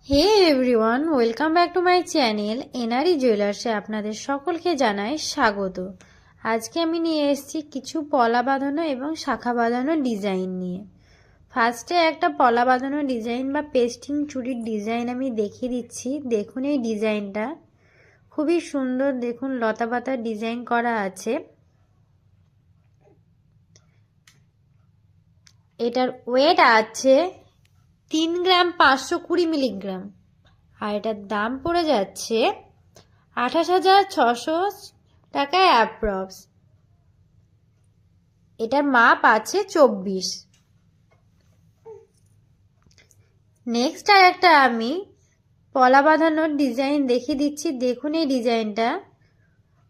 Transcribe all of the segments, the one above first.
Hey everyone, welcome back to my channel NRE জুয়েলার্সে আপনাদের সকলকে জানাই স্বাগত। আজকে আমি নিয়ে এসেছি কিছু পলা বাঁধানো এবং শাখা বাঁধানো ডিজাইন নিয়ে। ফার্স্টে একটা পলা বাঁধানো ডিজাইন বা পেস্টিং চুড়ির ডিজাইন আমি দেখিয়ে দিচ্ছি। দেখুন এই ডিজাইনটা খুবই সুন্দর, দেখুন লতা পাতার ডিজাইন করা আছে। এটার ওয়েট আছে 3 গ্রাম 520 মিলিগ্রাম, আর এটার দাম পড়ে যাচ্ছে 28,600 টাকায় অ্যাপ্রক্স। এটার মাপ আছে 24। নেক্সট আর একটা আমি পলা বাঁধানোর ডিজাইন দেখিয়ে দিচ্ছি। দেখুন এই ডিজাইনটা,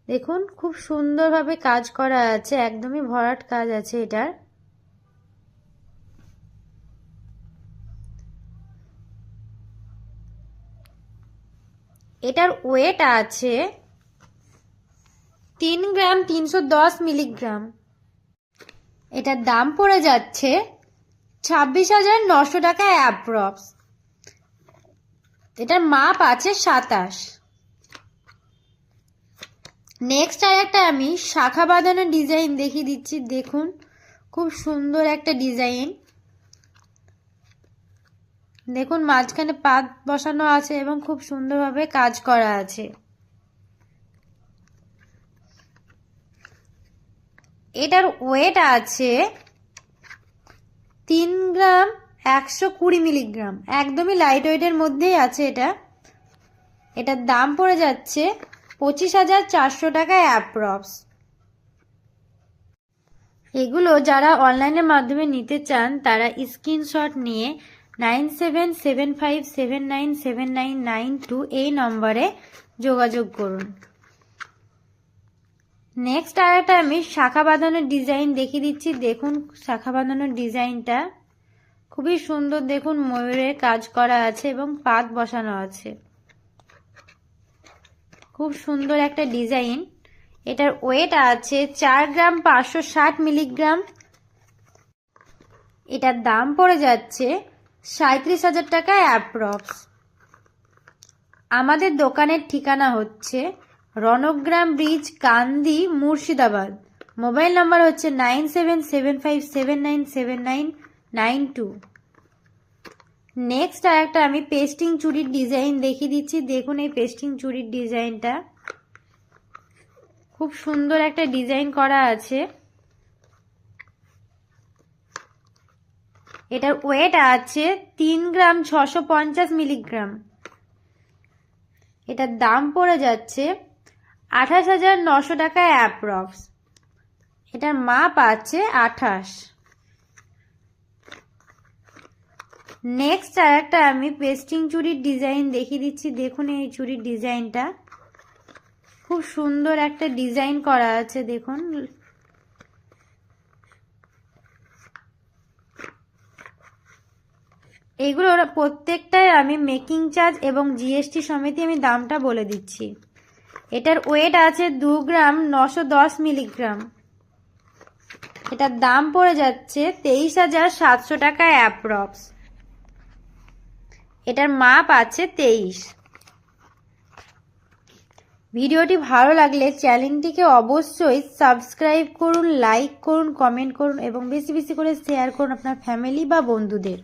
দেখুন খুব সুন্দরভাবে কাজ করা আছে, একদমই ভরাট কাজ আছে এটার। এটার ওয়েট আছে 3 গ্রাম 310 মিলিগ্রাম। এটার দাম পড়ে যাচ্ছে 26,900 টাকা অ্যাপ্রক্স। এটার মাপ আছে 27। নেক্সট আর একটা আমি শাখা বাঁধানো ডিজাইন দেখিয়ে দিচ্ছি। দেখুন খুব সুন্দর একটা ডিজাইন, দেখুন মাঝখানে পাত বসানো আছে এবং খুব সুন্দরভাবে কাজ করা আছে। এটার ওয়েট আছে 3 গ্রাম 120 মিলিগ্রাম, একদমই লাইট ওয়েটের মধ্যেই আছে এটা। এটার দাম পড়ে যাচ্ছে 25,400 টাকায় অ্যাপ্রক্স। এগুলো যারা অনলাইনের মাধ্যমে নিতে চান তারা স্ক্রিনশট নিয়ে 9775797992 এই নম্বরে যোগাযোগ করুন। নেক্সট আর একটা আমি শাখা বাঁধানোর ডিজাইন দেখিয়ে দিচ্ছি। দেখুন শাখা বাঁধানোর ডিজাইনটা খুবই সুন্দর, দেখুন ময়ূরের কাজ করা আছে এবং পাত বসানো আছে, খুব সুন্দর একটা ডিজাইন। এটার ওয়েট আছে 4 গ্রাম 560 মিলিগ্রাম। এটার দাম পড়ে যাচ্ছে 37,000 টাকা অ্যাপ্রক্স। আমাদের দোকানের ঠিকানা হচ্ছে রণগ্রাম ব্রিজ, কান্দি, মুর্শিদাবাদ। মোবাইল নাম্বার হচ্ছে 9775797992। নেক্সট আর একটা আমি পেস্টিং চুড়ির ডিজাইন দেখিয়ে দিচ্ছি। দেখুন এই পেস্টিং চুড়ির ডিজাইনটা খুব সুন্দর একটা ডিজাইন করা আছে। এটার ওয়েট আছে 3 গ্রাম 650 মিলিগ্রাম। এটার দাম পড়ে যাচ্ছে 28,900 টাকায় অ্যাপ্রক্স। এটার মাপ আছে 28। নেক্সট আর একটা আমি পেস্টিং চুড়ির ডিজাইন দেখিয়ে দিচ্ছি। দেখুন এই চুড়ির ডিজাইনটা খুব সুন্দর একটা ডিজাইন করা আছে। দেখুন এগুলো প্রত্যেকটাই আমি মেকিং চার্জ এবং জিএসটি সমেত আমি দামটা বলে দিচ্ছি। এটার ওয়েট আছে 2 গ্রাম 910 মিলিগ্রাম। এটার দাম পড়ে যাচ্ছে 23,700 টাকা অ্যাপ্রক্স। এটার মাপ আছে 23। ভিডিওটি ভালো লাগলে চ্যানেলটিকে অবশ্যই সাবস্ক্রাইব করুন, লাইক করুন, কমেন্ট করুন এবং বেশি বেশি করে শেয়ার করুন আপনার ফ্যামিলি বা বন্ধুদের।